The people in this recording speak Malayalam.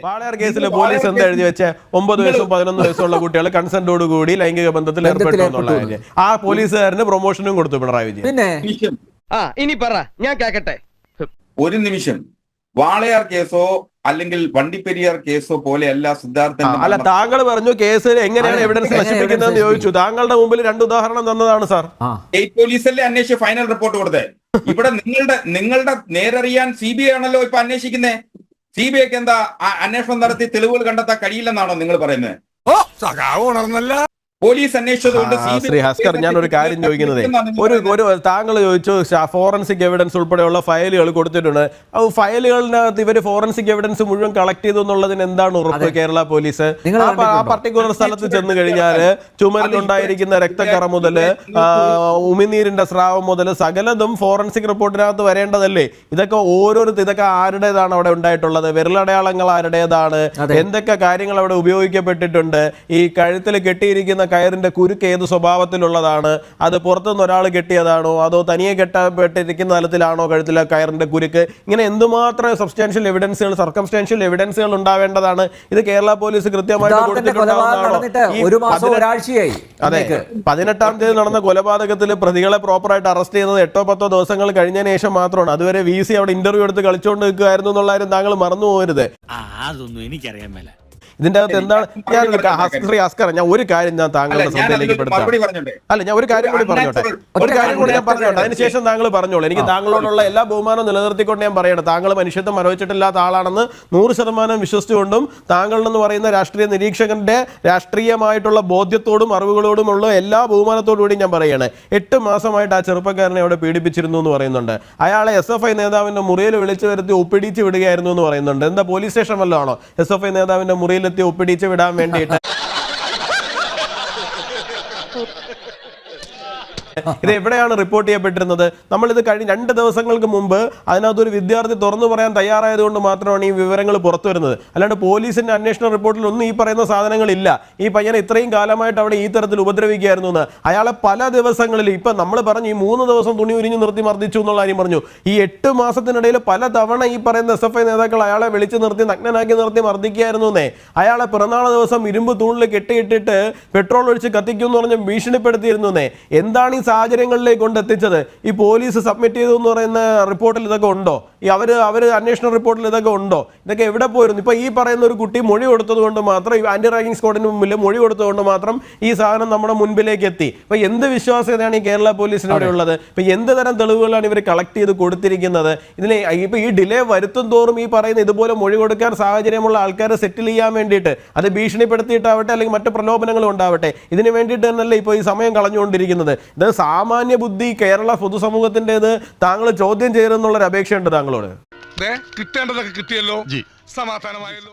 വാളയാർ കേസിൽ പോലീസ് എന്താ എഴുതി വെച്ച 9 വയസ്സും 11 വയസ്സുള്ള കുട്ടികൾ കൺസെന്റോട് കൂടി ലൈംഗിക ബന്ധത്തിൽ ഏർപ്പെട്ടു എന്നുള്ള കാര്യം ആ പോലീസുകാരന് പ്രൊമോഷനും കൊടുത്തു പിണറായി വിജയൻ. പിന്നെ ഇനി പറ, ഞാൻ കേക്കട്ടെ. ഒരു നിമിഷം, വാളയാർ കേസോ അല്ലെങ്കിൽ വണ്ടിപ്പെരിയാർ കേസോ പോലെയല്ല സിദ്ധാർത്ഥൻ. അല്ല, താങ്കൾ പറഞ്ഞു കേസിൽ എങ്ങനെയാണ് എവിഡൻസ് നശിപ്പിക്കുന്നതെന്ന് ചോദിച്ചു. താങ്കളുടെ മുമ്പിൽ 2 ഉദാഹരണം തന്നതാണ് സാർ. സ്റ്റേറ്റ് പോലീസല്ലേ അന്വേഷിച്ച് ഫൈനൽ റിപ്പോർട്ട് കൊടുത്തേ. ഇവിടെ നിങ്ങളുടെ നേരറിയാൻ CBI ആണല്ലോ ഇപ്പൊ അന്വേഷിക്കുന്നേ. CBIക്ക് എന്താ അന്വേഷണം നടത്തി തെളിവുകൾ കണ്ടെത്താൻ കഴിയില്ലെന്നാണോ നിങ്ങൾ പറയുന്നത്? പോലീസ് അന്വേഷിച്ചതുകൊണ്ട് ശ്രീ ഹസ്കർ, ഞാൻ ഒരു കാര്യം ചോദിക്കുന്നത്, ഒരു താങ്കൾ ചോദിച്ചു ഫോറൻസിക് എവിഡൻസ് ഉൾപ്പെടെയുള്ള ഫയലുകൾ കൊടുത്തിട്ടുണ്ട്. ഫയലുകളിനകത്ത് ഇവര് ഫോറൻസിക് എവിഡൻസ് മുഴുവൻ കളക്ട് ചെയ്തു എന്നുള്ളതിന് എന്താണ് ഉറപ്പ്? കേരള പോലീസ് ആ പർട്ടിക്കുലർ സ്ഥലത്ത് ചെന്ന് കഴിഞ്ഞാൽ ചുമരിലുണ്ടായിരിക്കുന്ന രക്തക്കറ മുതല് ഉമിനീരിന്റെ സ്രാവം മുതൽ സകലതും ഫോറൻസിക് റിപ്പോർട്ടിനകത്ത് വരേണ്ടതല്ലേ? ഇതൊക്കെ ആരുടേതാണ് അവിടെ ഉണ്ടായിട്ടുള്ളത്? വിരലടയാളങ്ങൾ ആരുടേതാണ്? എന്തൊക്കെ കാര്യങ്ങൾ അവിടെ ഉപയോഗിക്കപ്പെട്ടിട്ടുണ്ട്? ഈ കഴുത്തിൽ കെട്ടിയിരിക്കുന്ന കയറിന്റെ കുരുക്ക് ഏത് സ്വഭാവത്തിലുള്ളതാണ്? അത് പുറത്തുനിന്ന് ഒരാൾ കെട്ടിയതാണോ അതോ തനിയെ കെട്ടപ്പെട്ടിരിക്കുന്ന തലത്തിലാണോ കഴുത്തിലെ കയറിന്റെ കുരുക്ക്? ഇങ്ങനെ എന്തുമാത്രം സബ്സ്റ്റാൻഷ്യൽ എവിഡൻസുകൾ, സർക്കംസ്റ്റാൻഷ്യൽ എവിഡൻസുകൾ ഉണ്ടാവേണ്ടതാണ്. ഇത് കേരള പോലീസ് കൃത്യമായിട്ട് കൊടുത്തിട്ടുണ്ടാവുന്നതാണോ? അതെ, 18-ാം തീയതി നടന്ന കൊലപാതകത്തിൽ പ്രതികളെ പ്രോപ്പറായിട്ട് അറസ്റ്റ് ചെയ്യുന്നത് 8-10 ദിവസങ്ങൾ കഴിഞ്ഞതിന് ശേഷം മാത്രമാണ്. അതുവരെ VC അവിടെ ഇന്റർവ്യൂ എടുത്ത് കളിച്ചുകൊണ്ട് നിൽക്കുകയായിരുന്നു എന്നുള്ള കാര്യം താങ്കൾ മറന്നു പോകരുത്. അതൊന്നും എനിക്കറിയാൻ മേല. ഇതിന്റെ അകത്ത് എന്താണ്? ശ്രീ അസ്കർ, ഞാൻ ഒരു കാര്യം താങ്കളുടെ ശ്രദ്ധയിലേക്ക് പെടുത്താം. അല്ല, ഞാൻ ഒരു കാര്യം കൂടി പറഞ്ഞോട്ടെ. അതിനുശേഷം താങ്കൾ പറഞ്ഞോളൂ. എനിക്ക് താങ്കളോടുള്ള എല്ലാ ബഹുമാനവും നിലനിർത്തിക്കൊണ്ട് ഞാൻ പറയണം, താങ്കൾ മനുഷ്യത്വം മരവിച്ചിട്ടില്ലാത്ത ആളാണെന്ന് 100% വിശ്വസിച്ചുകൊണ്ടും താങ്കളെന്ന് പറയുന്ന രാഷ്ട്രീയ നിരീക്ഷകന്റെ രാഷ്ട്രീയമായിട്ടുള്ള ബോധ്യത്തോടും അറിവുകളോടുമുള്ള എല്ലാ ബഹുമാനത്തോടുകൂടി ഞാൻ പറയാണ്. 8 മാസമായിട്ട് ആ ചെറുപ്പക്കാരനെ അവിടെ പീഡിപ്പിച്ചിരുന്നു എന്ന് പറയുന്നുണ്ട്. അയാളെ SFI നേതാവിന്റെ മുറിയിൽ വിളിച്ചു വരുത്തി ഒപ്പിടിച്ച് വിടുകയായിരുന്നു എന്ന് പറയുന്നുണ്ട്. എന്താ, പോലീസ് സ്റ്റേഷൻ വല്ലതും ആണോ SFI നേതാവിന്റെ മുറിയിൽ ഒപ്പിടിച്ച് വിടാൻ വേണ്ടിയിട്ട്? ഇത് എവിടെയാണ് റിപ്പോർട്ട് ചെയ്യപ്പെട്ടിരുന്നത്? നമ്മളിത് കഴിഞ്ഞ 2 ദിവസങ്ങൾക്ക് മുമ്പ് അതിനകത്തൊരു വിദ്യാർത്ഥി തുറന്നു പറയാൻ തയ്യാറായതുകൊണ്ട് മാത്രമാണ് ഈ വിവരങ്ങൾ പുറത്തു വരുന്നത്. അല്ലാണ്ട് പോലീസിന്റെ അന്വേഷണ റിപ്പോർട്ടിൽ ഒന്നും ഈ പറയുന്ന സാധനങ്ങളില്ല. ഈ പയ്യനെ ഇത്രയും കാലമായിട്ട് അവിടെ ഈ തരത്തിൽ ഉപദ്രവിക്കുകയായിരുന്നു എന്ന്. അയാളെ പല ദിവസങ്ങളിൽ, ഇപ്പൊ നമ്മൾ പറഞ്ഞു ഈ 3 ദിവസം തുണി ഉരിഞ്ഞു നിർത്തി മർദ്ദിച്ചു എന്നുള്ള കാര്യം പറഞ്ഞു. ഈ 8 മാസത്തിനിടയിൽ പല തവണ ഈ പറയുന്ന SFI നേതാക്കൾ അയാളെ വിളിച്ചു നിർത്തി നഗ്നനാക്കി നിർത്തി മർദ്ദിക്കുകയായിരുന്നു എന്നേ. അയാളെ പിറന്നാൾ ദിവസം ഇരുമ്പ് തൂണിൽ കെട്ടിയിട്ടിട്ട് പെട്രോൾ ഒഴിച്ച് കത്തിക്കും എന്ന് പറഞ്ഞ് ഭീഷണിപ്പെടുത്തിയിരുന്നു എന്നേ. എന്താണ് ഈ സാഹചര്യങ്ങളിലേക്ക് കൊണ്ടെത്തിച്ചത്? ഈ പോലീസ് സബ്മിറ്റ് ചെയ്തു എന്ന് പറയുന്ന റിപ്പോർട്ടിൽ ഇതൊക്കെ ഉണ്ടോ? ഈ അവര് അന്വേഷണ റിപ്പോർട്ടിൽ ഇതൊക്കെ ഉണ്ടോ? ഇതൊക്കെ എവിടെ പോയിരുന്നു? ഇപ്പൊ ഈ പറയുന്ന ഒരു കുട്ടി മൊഴി കൊടുത്തത് കൊണ്ട് മാത്രം, ഈ ആന്റി റാഗിംഗ് സ്ക്വാഡിന് മുമ്പിൽ മൊഴി കൊടുത്തതുകൊണ്ട് മാത്രം ഈ സാധനം നമ്മുടെ മുൻപിലേക്ക് എത്തി. ഇപ്പൊ എന്ത് വിശ്വാസ്യതയാണ് ഈ കേരള പോലീസിനോട് ഉള്ളത്? ഇപ്പൊ എന്ത് തരം തെളിവുകളാണ് ഇവർ കളക്ട് ചെയ്ത് കൊടുത്തിരിക്കുന്നത്? ഇതിന് ഇപ്പൊ ഈ ഡിലേ വരുത്തും തോറും ഈ പറയുന്ന ഇതുപോലെ മൊഴി കൊടുക്കാൻ സാഹചര്യമുള്ള ആൾക്കാരെ സെറ്റിൽ ചെയ്യാൻ വേണ്ടിയിട്ട്, അത് ഭീഷണിപ്പെടുത്തിയിട്ടാവട്ടെ അല്ലെങ്കിൽ മറ്റു പ്രലോഭനങ്ങളും ഉണ്ടാവട്ടെ, ഇതിന് വേണ്ടിയിട്ട് തന്നെയല്ലേ ഇപ്പോൾ ഈ സമയം കളഞ്ഞുകൊണ്ടിരിക്കുന്നത്? ഇത് സാമാന്യ ബുദ്ധി കേരള പൊതുസമൂഹത്തിൻ്റെത് താങ്കൾ ചോദ്യം ചെയ്തെന്നുള്ളൊരു അപേക്ഷയുണ്ട് താങ്കളോട്. കിട്ടേണ്ടതൊക്കെ കിട്ടിയല്ലോ, സമാധാനമായല്ലോ.